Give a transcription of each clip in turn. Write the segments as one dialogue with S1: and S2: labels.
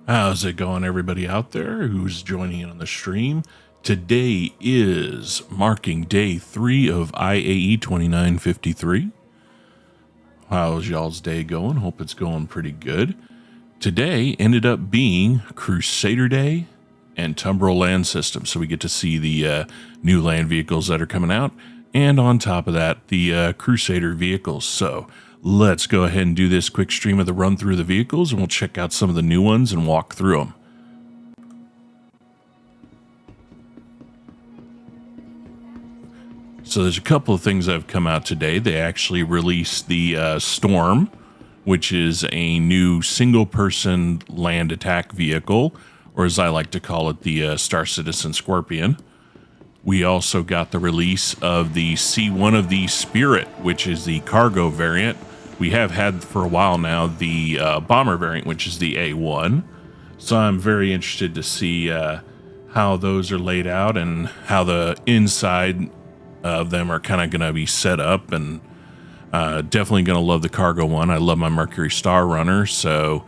S1: How's it going, everybody out there who's joining in on the stream? Today is marking day 3 of IAE 2953. How's y'all's day going? Hope it's going pretty good. Today ended up being Crusader Day and Tumbrel Land System, so we get to see the new land vehicles that are coming out, and on top of that, the Crusader vehicles. So let's go ahead and do this quick stream of the run through the vehicles, and we'll check out some of the new ones and walk through them. So there's a couple of things that have come out today. They actually released the Storm, which is a new single-person land attack vehicle, or as I like to call it, the Star Citizen Scorpion. We also got the release of the C1 of the Spirit, which is the cargo variant. We have had for a while now the bomber variant, which is the A1. So I'm very interested to see how those are laid out and how the inside of them are kind of going to be set up. And definitely going to love the cargo one. I love my Mercury Star Runner, so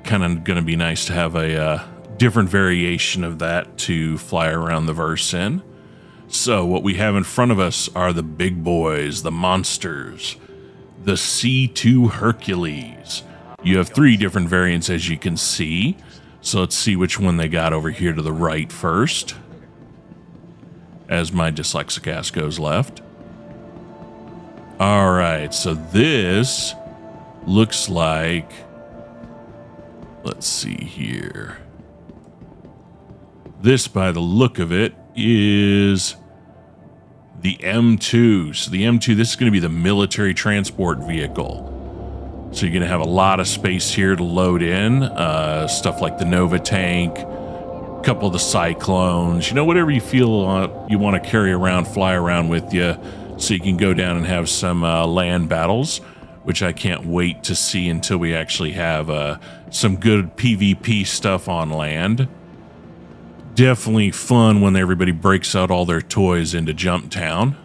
S1: kind of going to be nice to have a different variation of that to fly around the verse in. So what we have in front of us are the big boys, the monsters, the C2 Hercules. You have 3 different variants, as you can see. So let's see which one they got over here to the right first, as my dyslexic ass goes left. All right, so this looks like, let's see here. This, by the look of it, is the M2. So the M2, this is going to be the military transport vehicle. So you're going to have a lot of space here to load in. Stuff like the Nova tank, a couple of the Cyclones, whatever you feel you want to carry around, fly around with you, so you can go down and have some land battles, which I can't wait to see until we actually have some good PvP stuff on land. Definitely fun when everybody breaks out all their toys into Jump Town.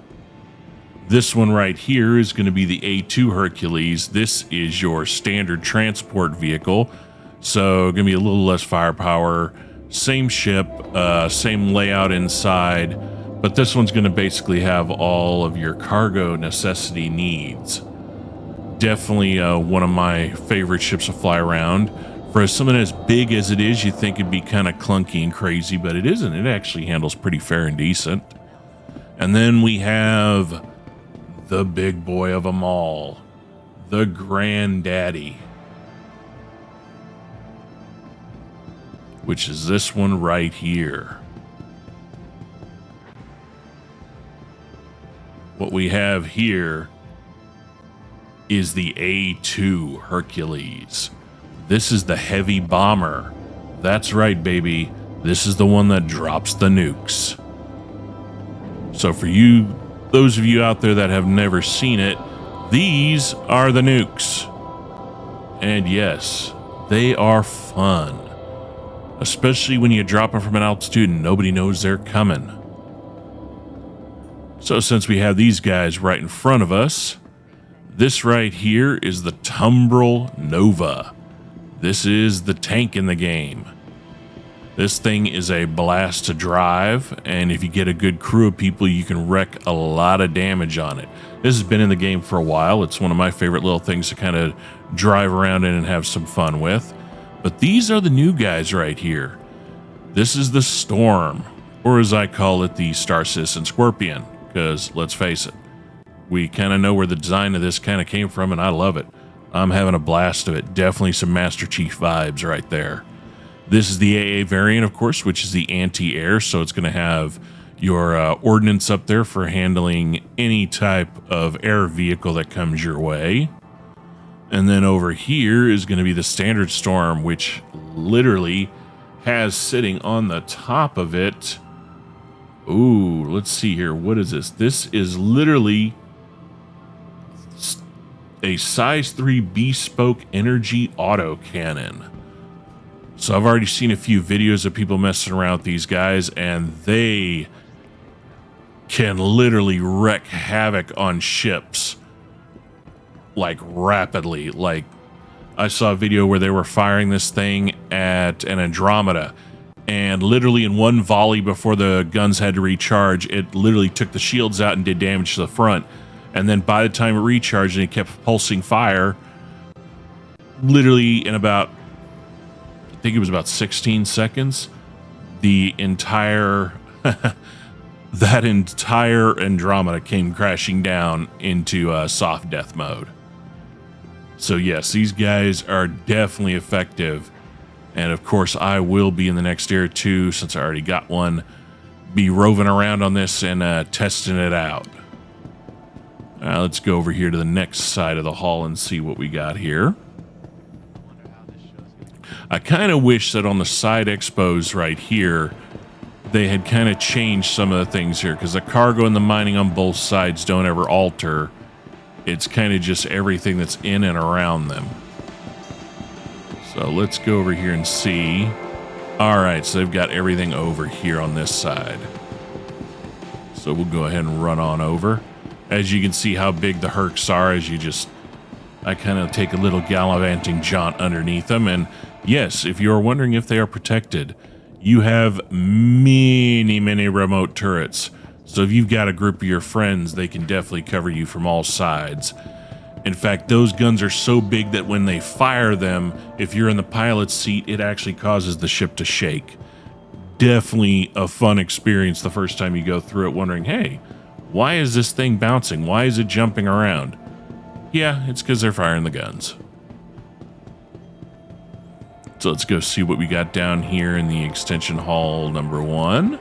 S1: This one right here is going to be the A2 Hercules. This is your standard transport vehicle, so going to be a little less firepower. Same ship, same layout inside, but this one's going to basically have all of your cargo necessity needs. Definitely one of my favorite ships to fly around. For something as big as it is, you'd think it'd be kind of clunky and crazy, but it isn't. It actually handles pretty fair and decent. And then we have the big boy of them all, the Granddaddy, which is this one right here. What we have here is the A2 Hercules. This is the heavy bomber. That's right, baby. This is the one that drops the nukes. So for you, those of you out there that have never seen it, these are the nukes. And yes, they are fun, especially when you drop them from an altitude and nobody knows they're coming. So since we have these guys right in front of us, this right here is the Tumbrel Nova. This is the tank in the game. This thing is a blast to drive, and if you get a good crew of people, you can wreck a lot of damage on it. This has been in the game for a while. It's one of my favorite little things to kind of drive around in and have some fun with. But these are the new guys right here. This is the Storm, or as I call it, the Star Citizen Scorpion, because let's face it, we kind of know where the design of this kind of came from, and I love it. I'm having a blast of it. Definitely some Master Chief vibes right there. This is the AA variant, of course, which is the anti-air, so it's going to have your ordnance up there for handling any type of air vehicle that comes your way. And then over here is going to be the Standard Storm, which literally has sitting on the top of it. Ooh, let's see here. What is this? This is literally a size 3 bespoke energy autocannon. So I've already seen a few videos of people messing around with these guys, and they can literally wreak havoc on ships like rapidly. Like I saw a video where they were firing this thing at an Andromeda, and literally in one volley before the guns had to recharge, it literally took the shields out and did damage to the front. And then by the time it recharged and it kept pulsing fire, literally in about, I think it was about 16 seconds, the entire, that entire Andromeda came crashing down into soft death mode. So yes, these guys are definitely effective. And of course, I will be in the next year or two, since I already got one, be roving around on this and testing it out. Let's go over here to the next side of the hall and see what we got here. I kind of wish that on the side expos right here, they had kind of changed some of the things here, because the cargo and the mining on both sides don't ever alter. It's kind of just everything that's in and around them. So let's go over here and see. All right, so they've got everything over here on this side. So we'll go ahead and run on over. As you can see how big the Hercs are, as you just, I kind of take a little gallivanting jaunt underneath them. And yes, if you're wondering if they are protected, you have many, many remote turrets. So if you've got a group of your friends, they can definitely cover you from all sides. In fact, those guns are so big that when they fire them, if you're in the pilot's seat, it actually causes the ship to shake. Definitely a fun experience the first time you go through it, wondering, hey, why is this thing bouncing? Why is it jumping around? Yeah, it's because they're firing the guns. So let's go see what we got down here in the extension hall number 1.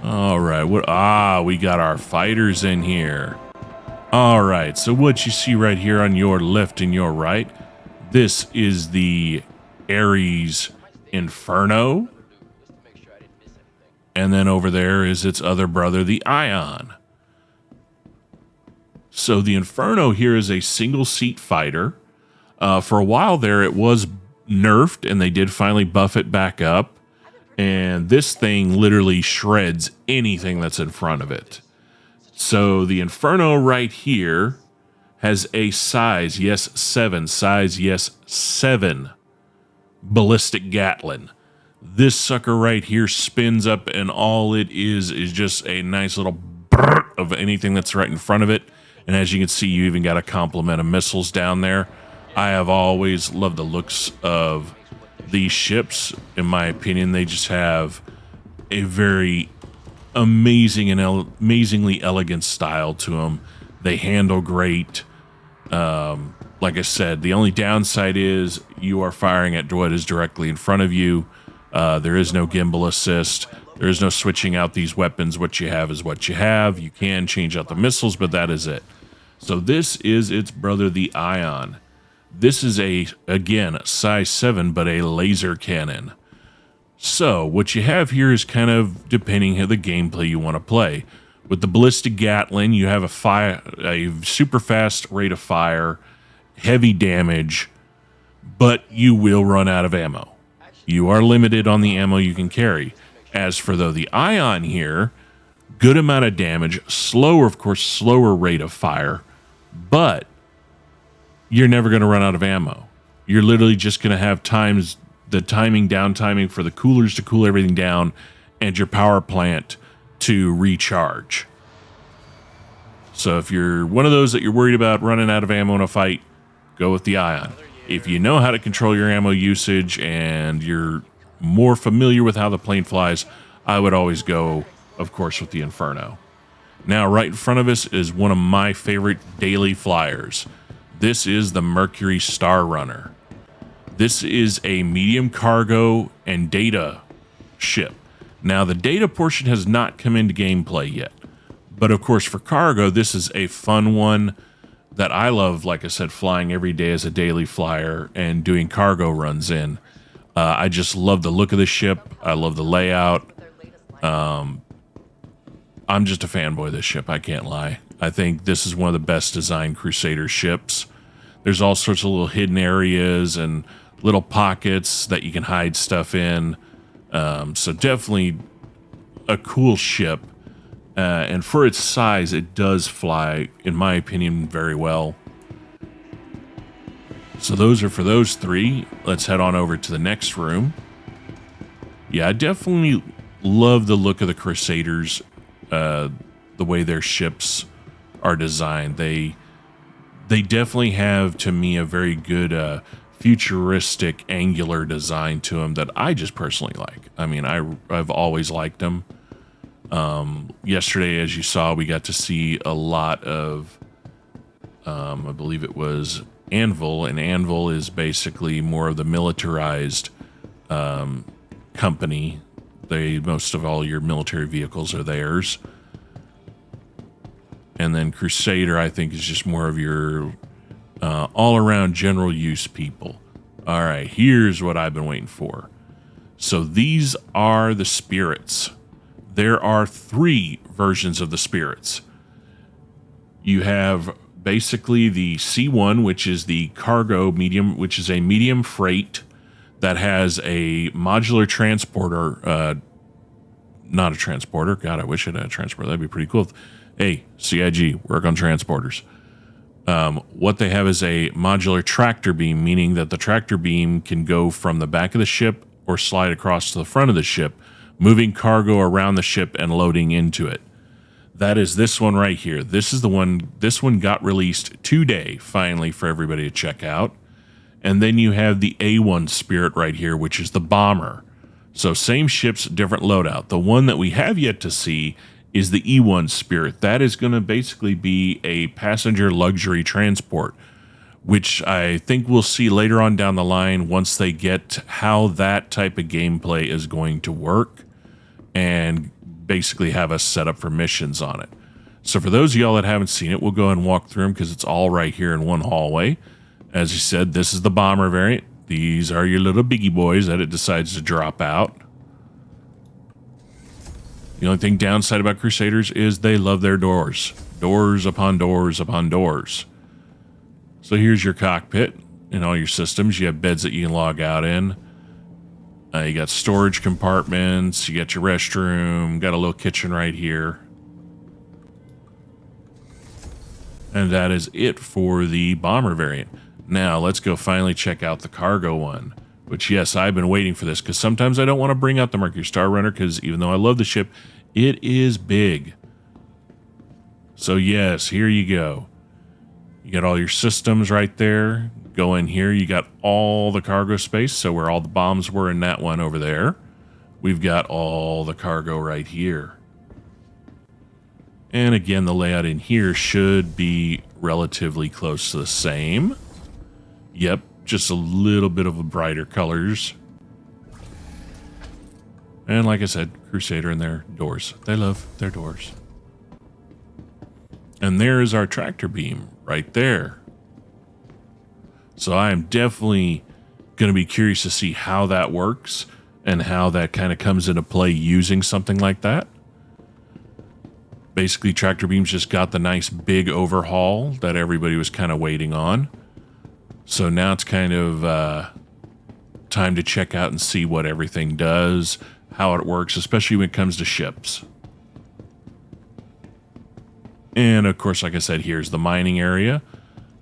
S1: All right, we got our fighters in here. All right, so what you see right here on your left and your right, this is the Ares Inferno. And then over there is its other brother, the Ion. So the Inferno here is a single seat fighter. For a while there, it was nerfed, and they did finally buff it back up. And this thing literally shreds anything that's in front of it. So the Inferno right here has a size, yes, 7 ballistic Gatling. This sucker right here spins up, and all it is just a nice little brrrt of anything that's right in front of it. And as you can see, you even got a complement of missiles down there. I have always loved the looks of these ships. In my opinion, they just have a very amazing and amazingly elegant style to them. They handle great. Like I said, the only downside is you are firing at what is directly in front of you. There is no gimbal assist. There is no switching out these weapons. What you have is what you have. You can change out the missiles, but that is it. So this is its brother, the Ion. This is again, size 7, but a laser cannon. So what you have here is kind of depending on the gameplay you want to play. With the ballistic Gatling, you have a super fast rate of fire, heavy damage, but you will run out of ammo. You are limited on the ammo you can carry. As for the Ion here, good amount of damage, slower, of course, slower rate of fire, but you're never going to run out of ammo. You're literally just going to have the down timing for the coolers to cool everything down, and your power plant to recharge. So if you're one of those that you're worried about running out of ammo in a fight, go with the Ion. If you know how to control your ammo usage and you're more familiar with how the plane flies, I would always go, of course, with the Inferno. Now, right in front of us is one of my favorite daily flyers. This is the Mercury Star Runner. This is a medium cargo and data ship. Now, the data portion has not come into gameplay yet. But of course, for cargo, this is a fun one that I love, like I said, flying every day as a daily flyer and doing cargo runs in. I just love the look of the ship. I love the layout. I'm just a fanboy of this ship, I can't lie. I think this is one of the best designed Crusader ships. There's all sorts of little hidden areas and little pockets that you can hide stuff in. So definitely a cool ship. And for its size, it does fly, in my opinion, very well. So those are for those three. Let's head on over to the next room. Yeah, I definitely love the look of the Crusaders, the way their ships are designed. They definitely have, to me, a very good futuristic angular design to them that I just personally like. I mean, I've always liked them. Yesterday, as you saw, we got to see a lot of, I believe it was Anvil, and Anvil is basically more of the militarized company. Most of all your military vehicles are theirs. And then Crusader, I think, is just more of your all-around general use people. All right, here's what I've been waiting for. So these are the spirits. There are 3 versions of the spirits. You have basically the C1, which is the cargo medium, which is a medium freight that has a modular transporter. Not a transporter. God, I wish it had a transporter. That'd be pretty cool. Hey, CIG, work on transporters. What they have is a modular tractor beam, meaning that the tractor beam can go from the back of the ship or slide across to the front of the ship, moving cargo around the ship and loading into it. That is this one right here. This is the one. This one got released today, finally, for everybody to check out. And then you have the A1 Spirit right here, which is the bomber. So same ships, different loadout. The one that we have yet to see is the E1 Spirit. That is going to basically be a passenger luxury transport, which I think we'll see later on down the line once they get how that type of gameplay is going to work and basically have us set up for missions on it. So for those of y'all that haven't seen it, we'll go ahead and walk through them because it's all right here in one hallway. As you said, this is the bomber variant. These are your little biggie boys that it decides to drop out. The only thing downside about Crusaders is they love their doors. Doors upon doors upon doors. So here's your cockpit and all your systems. You have beds that you can log out in. You got storage compartments. You got your restroom. Got a little kitchen right here. And that is it for the bomber variant. Now, let's go finally check out the cargo one. Which, yes, I've been waiting for this because sometimes I don't want to bring out the Mercury Star Runner because even though I love the ship, it is big. So, yes, here you go. You got all your systems right there. Go in here. You got all the cargo space. So where all the bombs were in that one over there, we've got all the cargo right here. And again, the layout in here should be relatively close to the same. Yep, just a little bit of a brighter colors. And like I said, Crusader and their doors. They love their doors. And there is our tractor beam right there. So I am definitely going to be curious to see how that works and how that kind of comes into play using something like that. Basically, tractor beams just got the nice big overhaul that everybody was kind of waiting on. So now it's kind of time to check out and see what everything does, how it works, especially when it comes to ships. And of course, like I said, here's the mining area.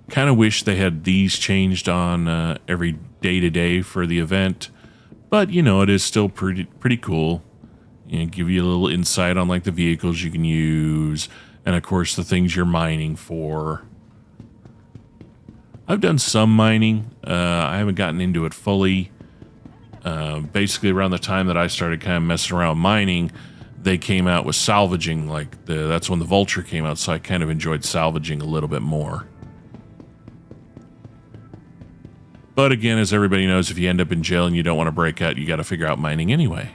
S1: Kind of wish they had these changed on every day-to-day for the event. But, you know, it is still pretty cool. You know, give you a little insight on like the vehicles you can use. And of course, the things you're mining for. I've done some mining. I haven't gotten into it fully. Basically, around the time that I started kind of messing around mining, they came out with salvaging. That's when the Vulture came out, so I kind of enjoyed salvaging a little bit more. But again, as everybody knows, if you end up in jail and you don't want to break out, you got to figure out mining anyway.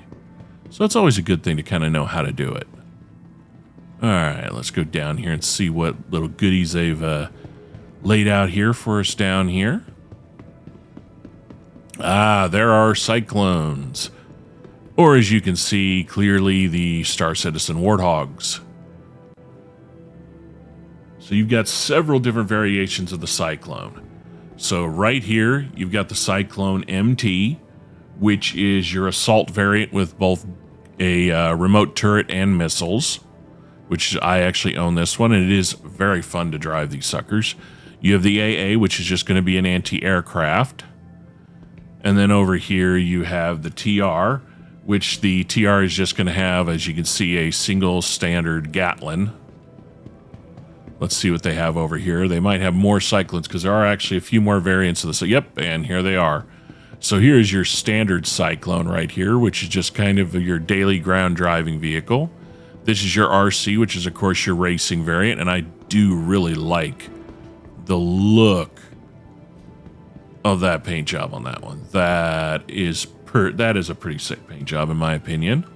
S1: So it's always a good thing to kind of know how to do it. All right, let's go down here and see what little goodies they've laid out here for us down here. Ah, there are Cyclones. Or as you can see clearly, the Star Citizen Warthogs. So you've got several different variations of the Cyclone. So right here, you've got the Cyclone MT, which is your assault variant with both a remote turret and missiles, which I actually own this one, and it is very fun to drive these suckers. You have the AA, which is just going to be an anti-aircraft. And then over here you have the TR, which the TR is just going to have, as you can see, a single standard Gatlin. Let's see what they have over here. They might have more cyclones because there are actually a few more variants of this. So, yep, and here they are. So here's your standard Cyclone right here, which is just kind of your daily ground driving vehicle. This is your RC, which is, of course, your racing variant. And I do really like the look of that paint job on that one. That is a pretty sick paint job, in my opinion.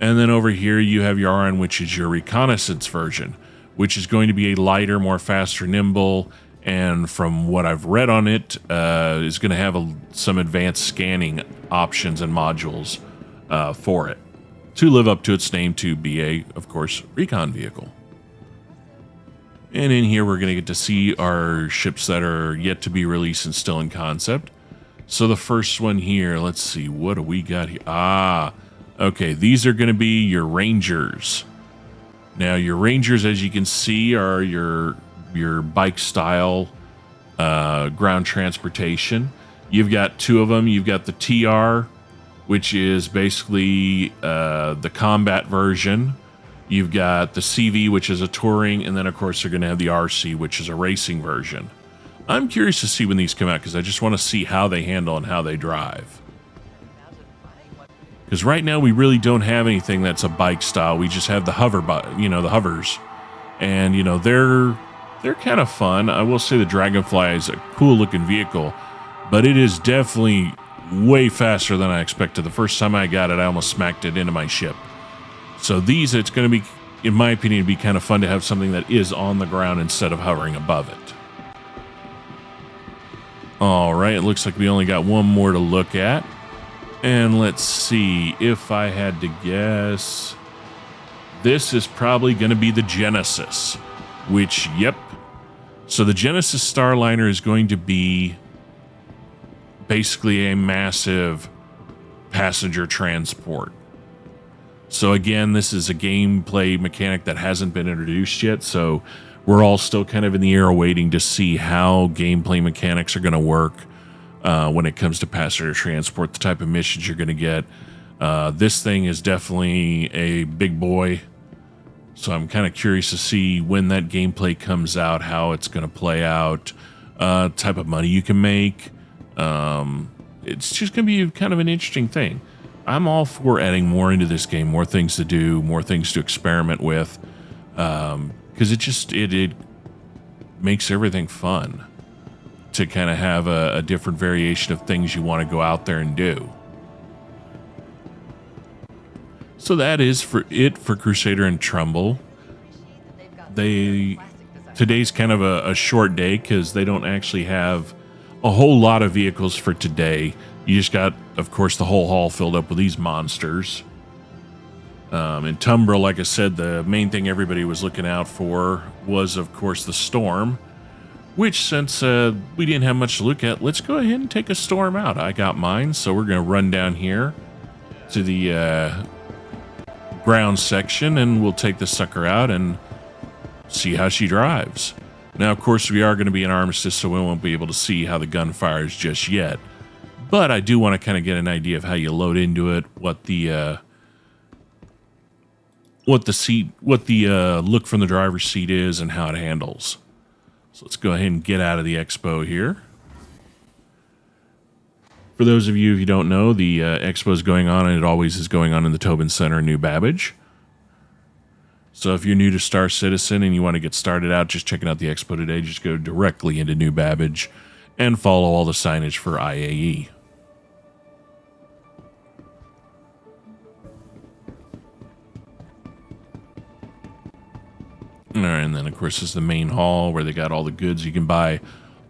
S1: And then over here, you have your RN, which is your reconnaissance version, which is going to be a lighter, more faster, nimble, and from what I've read on it, is going to have some advanced scanning options and modules for it to live up to its name to be a, of course, recon vehicle. And in here, we're going to get to see our ships that are yet to be released and still in concept. So the first one here, let's see, what do we got here? Okay, these are going to be your Rangers. Now, your Rangers, as you can see, are your bike style ground transportation. You've got two of them. You've got the TR, which is basically the combat version. You've got the CV, which is a touring, and then, of course, they're going to have the RC, which is a racing version. I'm curious to see when these come out because I just want to see how they handle and how they drive. Because right now we really don't have anything that's a bike style. We just have the the hovers, and they're kind of fun. I will say the Dragonfly is a cool looking vehicle, but it is definitely way faster than I expected. The first time I got it, I almost smacked it into my ship. So these, it's going to be, in my opinion, be kind of fun to have something that is on the ground instead of hovering above it. All right, it looks like we only got one more to look at. And let's see, if I had to guess, this is probably going to be the Genesis, which, yep. So the Genesis Starliner is going to be basically a massive passenger transport. So again, this is a gameplay mechanic that hasn't been introduced yet, so we're all still kind of in the air waiting to see how gameplay mechanics are going to work when it comes to passenger transport, the type of missions you're going to get. This thing is definitely a big boy, so I'm kind of curious to see when that gameplay comes out, how it's going to play out, type of money you can make. It's just going to be kind of an interesting thing. I'm all for adding more into this game, more things to do, more things to experiment with, because it makes everything fun to kind of have a different variation of things you want to go out there and do. So that is for Crusader and Trumbull. Today's kind of a short day because they don't actually have a whole lot of vehicles for today. You just got, of course, the whole hall filled up with these monsters. In Tumbra, like I said, the main thing everybody was looking out for was, of course, the Storm, which, since we didn't have much to look at, let's go ahead and take a Storm out. I got mine, so we're going to run down here to the ground section, and we'll take the sucker out and see how she drives. Now, of course, we are going to be in armistice, so we won't be able to see how the gun fires just yet. But I do want to kind of get an idea of how you load into it, what the look from the driver's seat is, and how it handles. So let's go ahead and get out of the expo here. For those of you who don't know, the expo is going on, and it always is going on in the Tobin Center in New Babbage. So if you're new to Star Citizen and you want to get started out just checking out the expo today, just go directly into New Babbage and follow all the signage for IAE. All right, and then, of course, is the main hall where they got all the goods. You can buy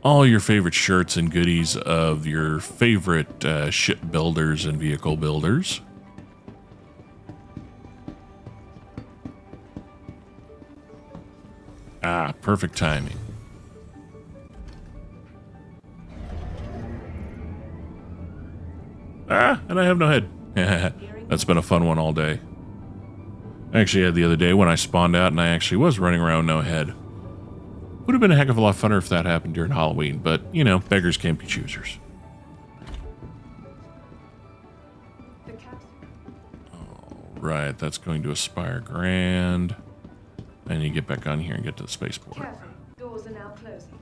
S1: all your favorite shirts and goodies of your favorite ship builders and vehicle builders. Ah, perfect timing. Ah, and I have no head. That's been a fun one all day. I actually had the other day when I spawned out and I actually was running around no head. Would have been a heck of a lot funner if that happened during Halloween, but, you know, beggars can't be choosers. Right, that's going to Aspire Grand. And you get back on here and get to the spaceport.
S2: Careful. Doors are now closing.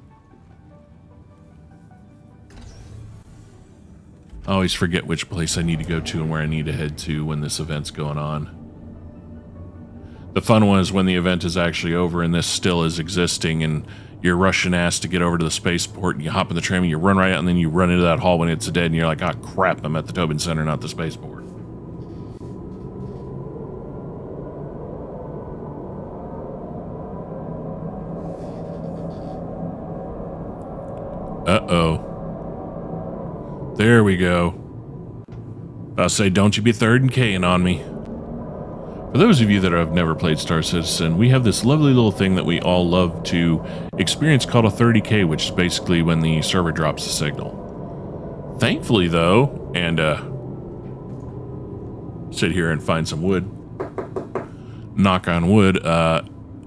S1: I always forget which place I need to go to and where I need to head to when this event's going on. The fun one is when the event is actually over and this still is existing and you're rushing ass to get over to the spaceport and you hop in the tram and you run right out and then you run into that hall when it's dead and you're like, oh crap, I'm at the Tobin Center, not the spaceport. Uh-oh. There we go. I'll say, don't you be third and K-ing on me. For those of you that have never played Star Citizen, we have this lovely little thing that we all love to experience called a 30K, which is basically when the server drops the signal. Thankfully, though, and sit here and find some wood, knock on wood, I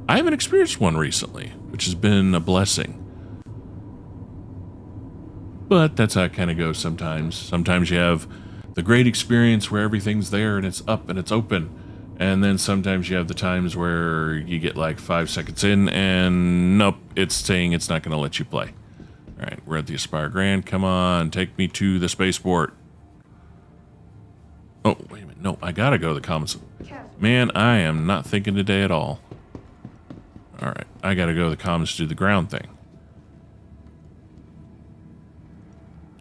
S1: haven't experienced one recently, which has been a blessing. But that's how it kind of goes sometimes. Sometimes you have the great experience where everything's there and it's up and it's open. And then sometimes you have the times where you get like 5 seconds in and nope, it's saying it's not going to let you play. All right, we're at the Aspire Grand. Come on, take me to the spaceport. Oh, wait a minute. No, I got to go to the commons. Man, I am not thinking today at all. All right, I got to go to the commons to do the ground thing.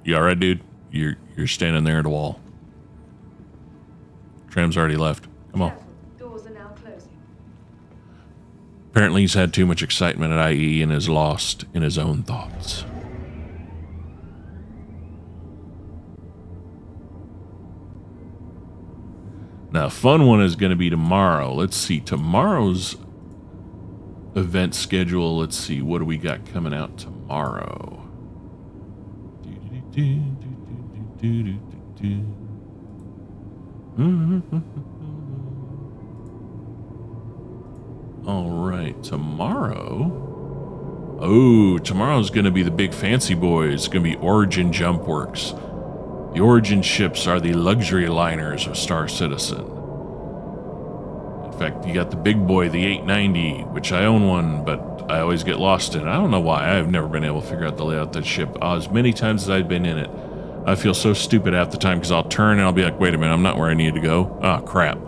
S1: You all right, dude? You're standing there at the wall. Tram's already left. Come on.
S2: Doors are now closing.
S1: Apparently he's had too much excitement at IAE and is lost in his own thoughts. Now, fun one is going to be tomorrow. Let's see. Tomorrow's event schedule. Let's see. What do we got coming out tomorrow? All right, tomorrow. Oh, tomorrow's going to be the big fancy boys. It's going to be Origin Jump Works. The Origin ships are the luxury liners of Star Citizen. In fact, you got the big boy, the 890, which I own one, but I always get lost in it. I don't know why. I've never been able to figure out the layout of that ship. As many times as I've been in it, I feel so stupid half the time because I'll turn and I'll be like, wait a minute, I'm not where I need to go. Oh, crap.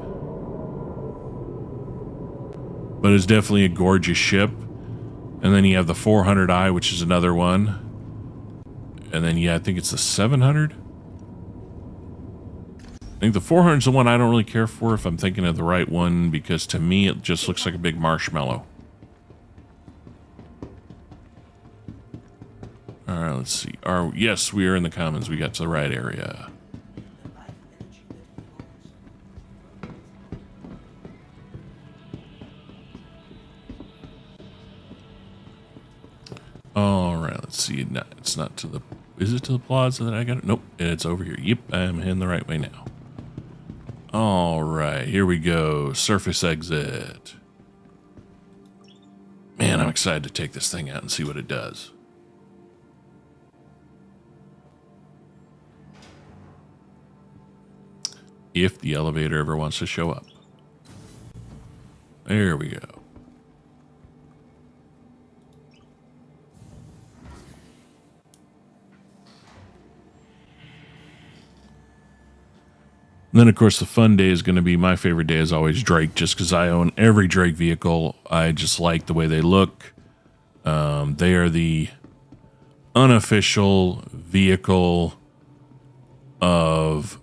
S1: But it's definitely a gorgeous ship. And then you have the 400i, which is another one. And then, yeah, I think it's the 700. I think the 400 is the one I don't really care for if I'm thinking of the right one, because to me it just looks like a big marshmallow. Alright, let's see. Yes, we are in the commons. We got to the right area. Alright, let's see. No, it's not to the... Is it to the plaza that I got it? Nope, it's over here. Yep, I'm heading the right way now. Alright, here we go. Surface exit. Man, I'm excited to take this thing out and see what it does. If the elevator ever wants to show up. There we go. And then, of course, the fun day is going to be, my favorite day is always Drake, just because I own every Drake vehicle. I just like the way they look. They are the unofficial vehicle of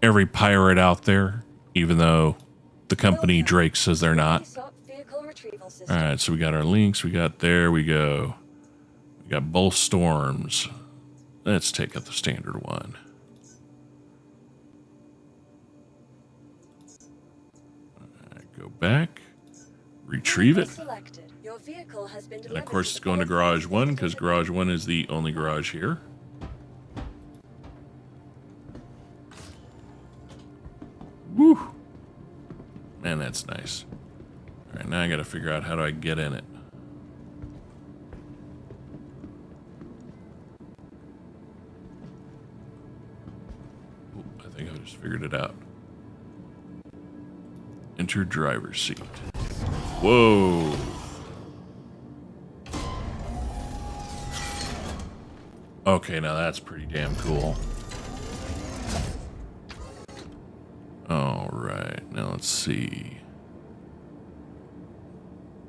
S1: every pirate out there, even though the company Drake says they're not. All right, so we got our links. We got, there we go. We got both storms. Let's take out the standard one. Go back, retrieve it, and of course it's going to garage 1 because garage 1 is the only garage here. Woo! Man, that's nice. All right, now I got to figure out how do I get in it. think I just figured it out. Enter driver's seat. Whoa. Okay, now that's pretty damn cool. All right, now let's see.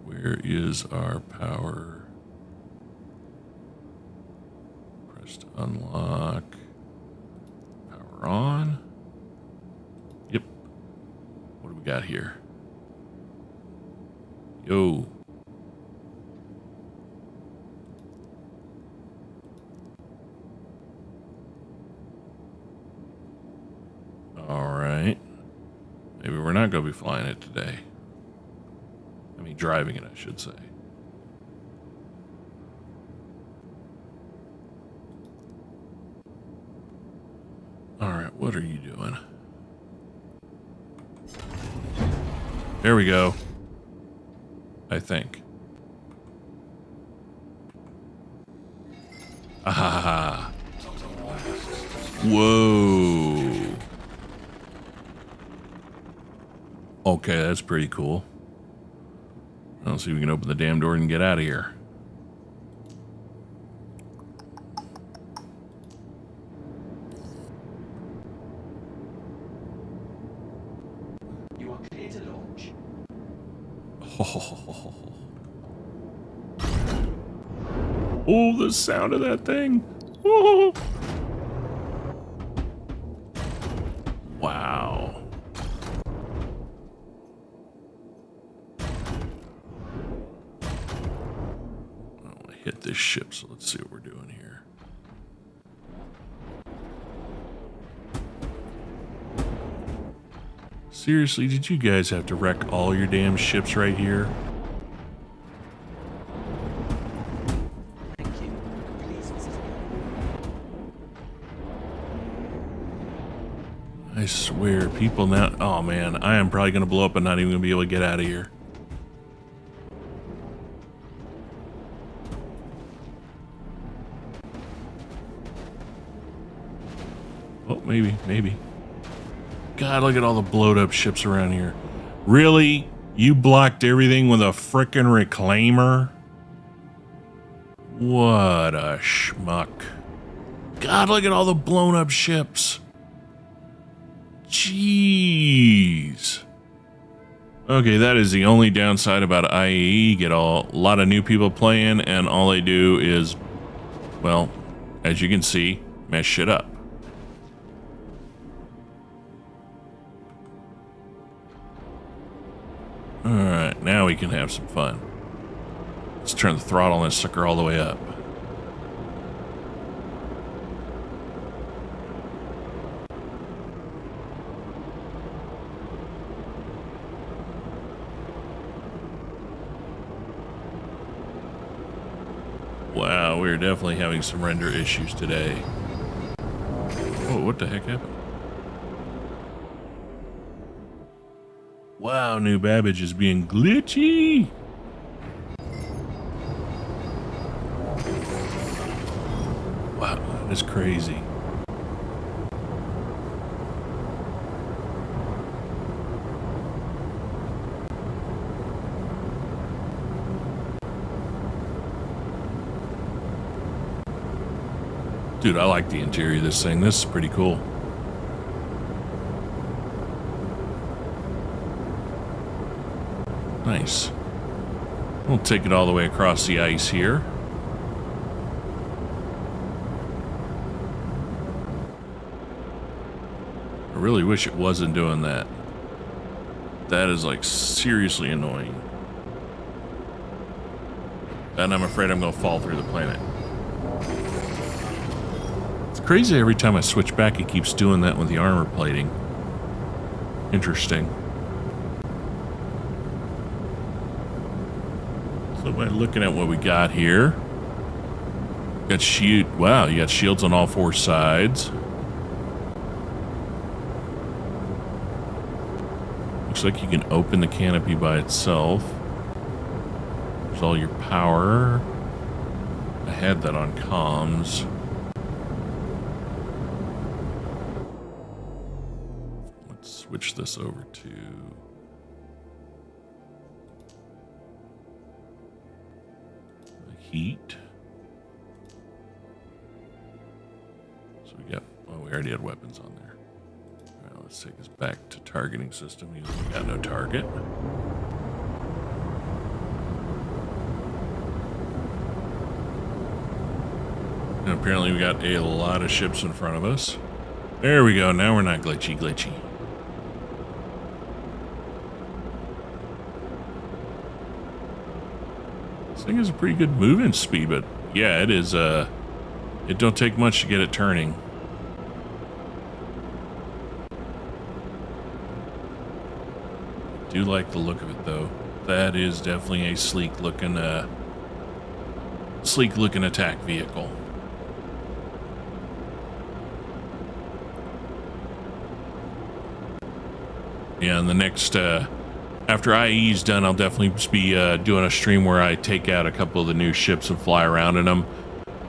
S1: Where is our power? Press to unlock. Power on. Yep. What do we got here? Yo. All right. Maybe we're not going to be flying it today. I mean, driving it, I should say. All right, what are you doing? There we go. I think. Ah. Whoa. Okay, that's pretty cool. Let's see if we can open the damn door and get out of here.
S3: You are clear to launch.
S1: Oh, the sound of that thing. Oh. Wow. I want to hit this ship, so let's see what we're doing here. Seriously, did you guys have to wreck all your damn ships right here?
S3: Thank you. Please visit
S1: I swear, people now... Oh, man, I am probably going to blow up and not even going to be able to get out of here. Oh, maybe. God, look at all the blowed up ships around here. Really? You blocked everything with a frickin' reclaimer? What a schmuck. God, look at all the blown up ships. Jeez. Okay, that is the only downside about IAE. Get a lot of new people playing, and all they do is, well, as you can see, mess shit up. Alright, now we can have some fun. Let's turn the throttle on this sucker all the way up. Wow, we're definitely having some render issues today. Oh, what the heck happened? Wow, New Babbage is being glitchy. Wow, that is crazy. Dude, I like the interior of this thing. This is pretty cool. Nice. We'll take it all the way across the ice here. I really wish it wasn't doing that. That is like seriously annoying. And I'm afraid I'm going to fall through the planet. It's crazy every time I switch back it keeps doing that with the armor plating. Interesting. So by looking at what we got here, got shield. Wow, you got shields on all four sides. Looks like you can open the canopy by itself. There's all your power. I had that on comms. Let's switch this over to the heat. So we got, well, we already had weapons on there. All right, let's take us back to targeting system. We got no target. And apparently we got a lot of ships in front of us. There we go. Now we're not glitchy. This thing has a pretty good moving speed, but yeah, it is. It don't take much to get it turning. Do like the look of it though. That is definitely a sleek looking attack vehicle. Yeah, and the next, after IAE is done, I'll definitely be doing a stream where I take out a couple of the new ships and fly around in them.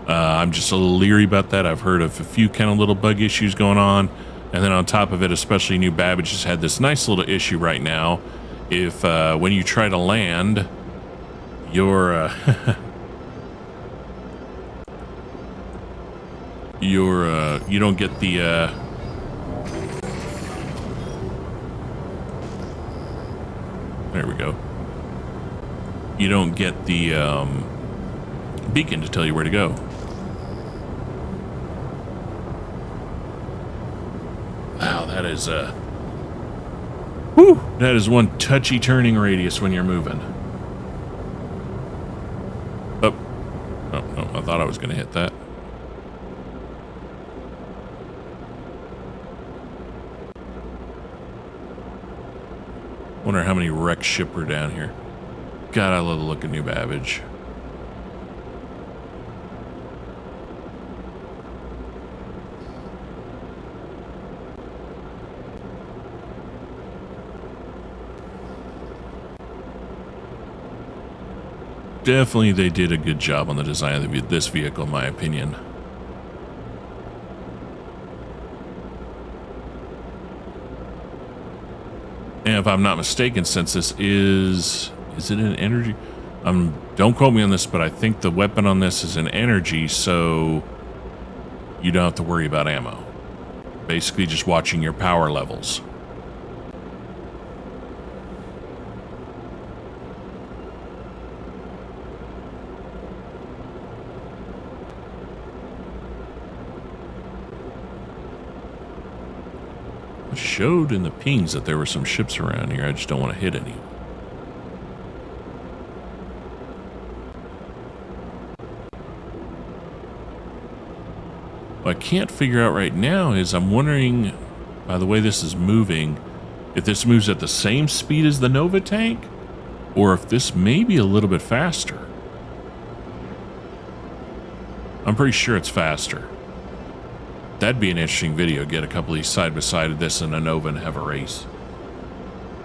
S1: I'm just a little leery about that. I've heard of a few kind of little bug issues going on. And then on top of it, especially New Babbage has had this nice little issue right now. If when you try to land, your you don't get the there we go. You don't get the beacon to tell you where to go. Wow, that is whew, that is one touchy turning radius when you're moving. Oh, no, I thought I was going to hit that. Wonder how many wrecked ship are down here. God, I love the look of New Babbage. Definitely they did a good job on the design of this vehicle, in my opinion. And if I'm not mistaken, since this is it an energy? Don't quote me on this, but I think the weapon on this is an energy, so you don't have to worry about ammo. Basically just watching your power levels. It showed in the pings that there were some ships around here. I just don't want to hit any. What I can't figure out right now is I'm wondering, by the way this is moving, if this moves at the same speed as the Nova tank, or if this may be a little bit faster. I'm pretty sure it's faster. That'd be an interesting video. Get a couple of these side by side of this and a Nova and have a race.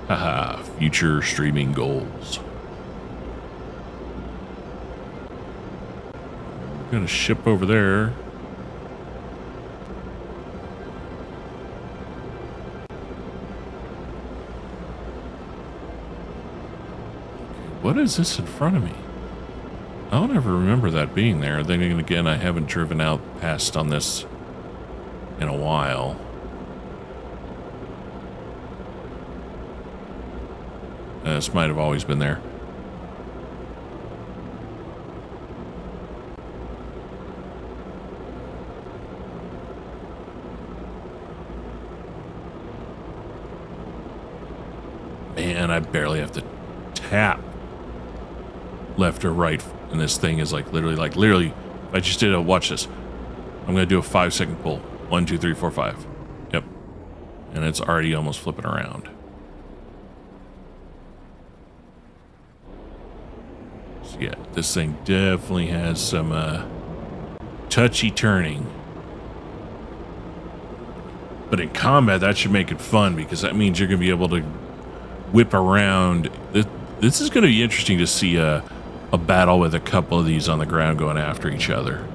S1: Haha, future streaming goals. Got a ship over there. What is this in front of me? I don't ever remember that being there. Then again, I haven't driven out past on this in a while. This might have always been there. Man, I barely have to tap left or right, and this thing is like literally, I just did a, watch this. I'm gonna do a 5-second pull. 1, 2, 3, 4, 5. Yep. And it's already almost flipping around. So yeah, this thing definitely has some touchy turning. But in combat, that should make it fun, because that means you're gonna be able to whip around. This is gonna be interesting to see a battle with a couple of these on the ground going after each other.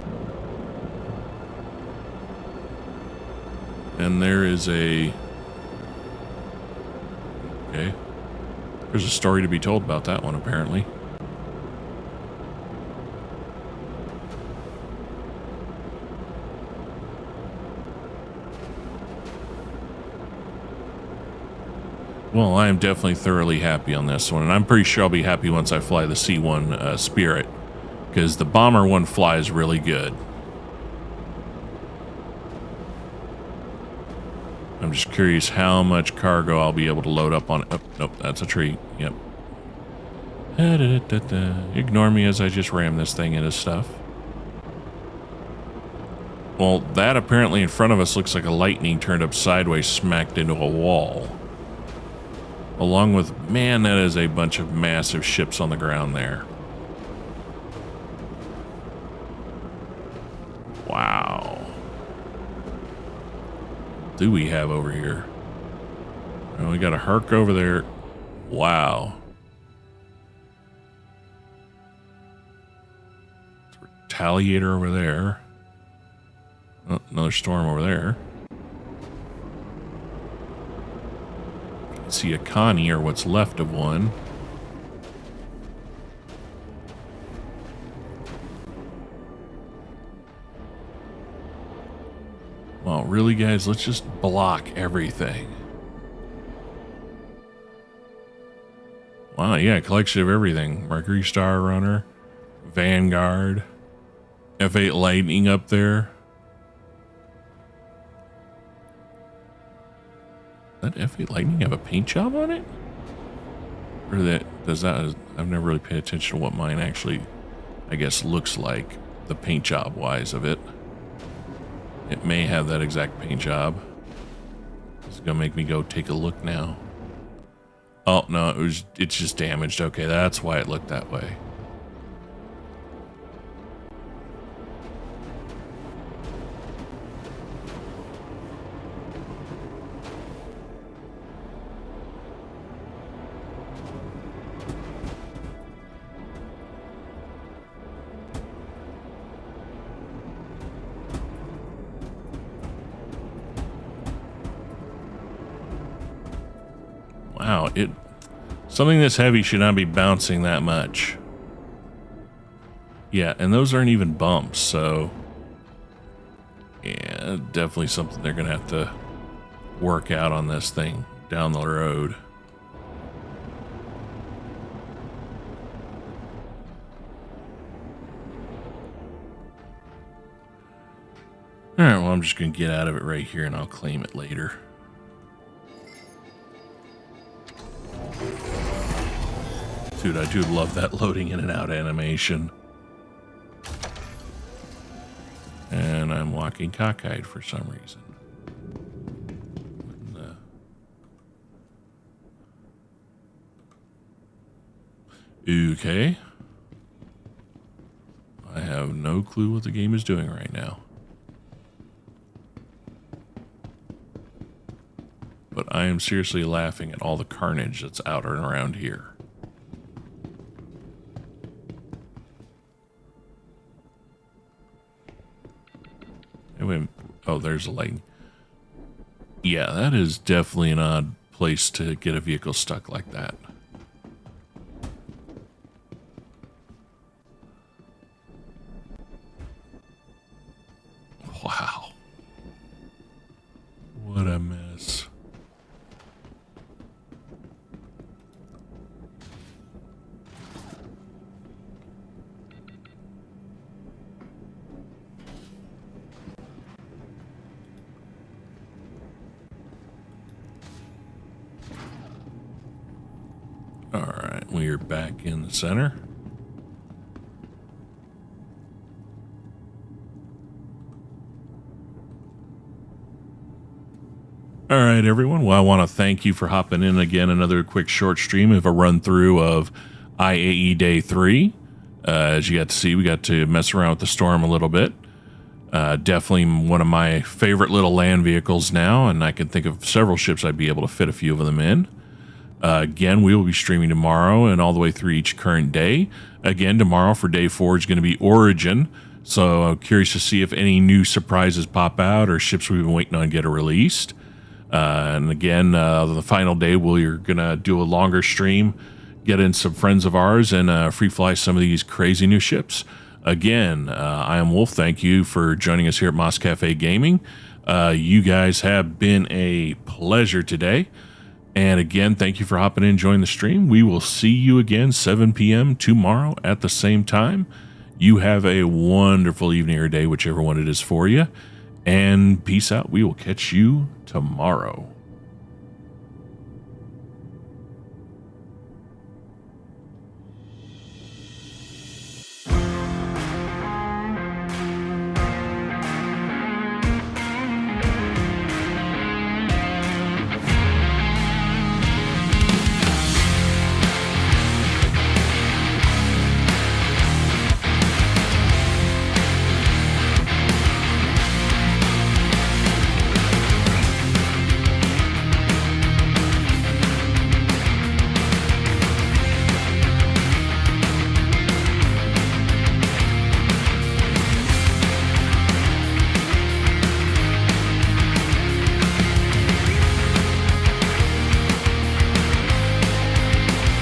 S1: And there is a Okay. There's a story to be told about that one, apparently. Well, I am definitely thoroughly happy on this one, and I'm pretty sure I'll be happy once I fly the C1 Spirit, because the bomber one flies really good. I'm just curious how much cargo I'll be able to load up on it. Oh, nope, that's a tree. Yep. Ignore me as I just ram this thing into stuff. Well, that apparently in front of us looks like a lightning turned up sideways, smacked into a wall. Along with, man, that is a bunch of massive ships on the ground there. Wow. What do we have over here? Oh, we got a Herc over there. Wow. Retaliator over there. Oh, another storm over there. See a Connie, or what's left of one. Well, really, guys, let's just block everything. Wow, yeah, collection of everything. Mercury Star Runner, Vanguard, F8 Lightning up there. Does that F8 Lightning have a paint job on it? Or does that, I've never really paid attention to what mine actually, I guess, looks like, the paint job wise of it. It may have that exact paint job. It's gonna make me go take a look now. Oh no, it's just damaged. Okay, that's why it looked that way. Wow, something this heavy should not be bouncing that much. Yeah, and those aren't even bumps, so yeah, definitely something they're gonna have to work out on this thing down the road. All right, well, I'm just gonna get out of it right here and I'll claim it later. Dude, I do love that loading in and out animation. And I'm walking cockeyed for some reason. Okay. I have no clue what the game is doing right now. But I am seriously laughing at all the carnage that's out and around here. Oh, there's a light. Yeah, that is definitely an odd place to get a vehicle stuck like that. Wow. What a mess. Alright, we are back in the center. Alright, everyone. Well, I want to thank you for hopping in again. Another quick short stream of a run through of IAE Day 3. As you got to see, we got to mess around with the storm a little bit. Definitely one of my favorite little land vehicles now, and I can think of several ships I'd be able to fit a few of them in. Again, we will be streaming tomorrow and all the way through each current day. Again, tomorrow for day 4 is going to be Origin. So I'm curious to see if any new surprises pop out or ships we've been waiting on get released. And again, the final day, we're going to do a longer stream, get in some friends of ours, and free fly some of these crazy new ships. Again, I am Wolf. Thank you for joining us here at Moss Cafe Gaming. You guys have been a pleasure today. And again, thank you for hopping in and joining the stream. We will see you again 7 p.m. tomorrow at the same time. You have a wonderful evening or day, whichever one it is for you. And peace out. We will catch you tomorrow.